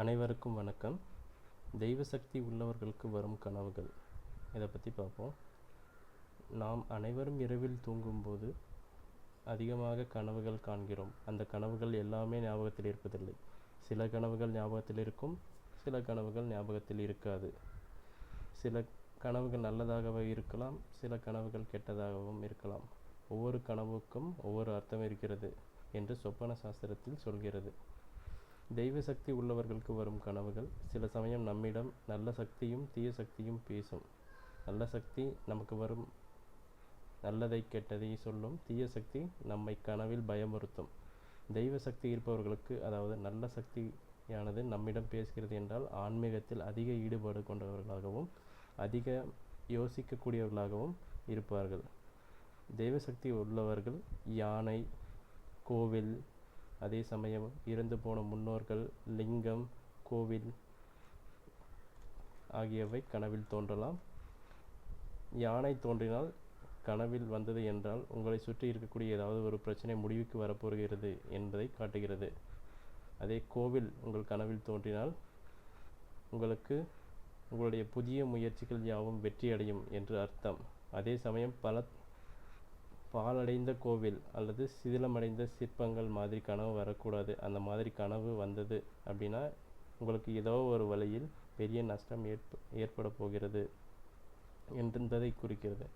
அனைவருக்கும் வணக்கம். தெய்வ சக்தி உள்ளவர்களுக்கு வரும் கனவுகள் இதை பற்றி பார்ப்போம். நாம் அனைவரும் இரவில் தூங்கும்போது அதிகமாக கனவுகள் காண்கிறோம். அந்த கனவுகள் எல்லாமே ஞாபகத்தில் இருப்பதில்லை. சில கனவுகள் ஞாபகத்தில் இருக்கும், சில கனவுகள் ஞாபகத்தில் இருக்காது. சில கனவுகள் நல்லதாகவே இருக்கலாம், சில கனவுகள் கெட்டதாகவும் இருக்கலாம். ஒவ்வொரு கனவுக்கும் ஒவ்வொரு அர்த்தம் இருக்கிறது என்று சொப்பன சாஸ்திரத்தில் சொல்கிறது. தெய்வ சக்தி உள்ளவர்களுக்கு வரும் கனவுகள் சில சமயம் நம்மிடம் நல்ல சக்தியும் தீய சக்தியும் பேசும். நல்ல சக்தி நமக்கு வரும் நல்லதை கெட்டதை சொல்லும், தீய சக்தி நம்மை கனவில் பயமுறுத்தும். தெய்வ சக்தி இருப்பவர்களுக்கு, அதாவது நல்ல சக்தியானது நம்மிடம் பேசுகிறது என்றால் ஆன்மீகத்தில் அதிக ஈடுபாடு கொண்டவர்களாகவும் அதிக யோசிக்கக்கூடியவர்களாகவும் இருப்பார்கள். தெய்வ சக்தி உள்ளவர்கள் யானை, கோவில், அதே சமயம் இறந்து போன முன்னோர்கள், லிங்கம், கோவில் ஆகியவை கனவில் தோன்றலாம். யானை தோன்றினால் கனவில் வந்தது என்றால் உங்களை சுற்றி இருக்கக்கூடிய ஏதாவது ஒரு பிரச்சனை முடிவுக்கு வரப்போகிறது என்பதை காட்டுகிறது. அதே கோவில் உங்கள் கனவில் தோன்றினால் உங்களுடைய புதிய முயற்சிகள் யாவும் வெற்றியடையும் என்று அர்த்தம். அதே சமயம் பாழடைந்த கோவில் அல்லது சிதிலமடைந்த சிற்பங்கள் மாதிரி கனவு வரக்கூடாது. அந்த மாதிரி கனவு வந்தது அப்படின்னா உங்களுக்கு ஏதோ ஒரு வழியில் பெரிய நஷ்டம் ஏற்பட போகிறது என்பதை குறிக்கிறது.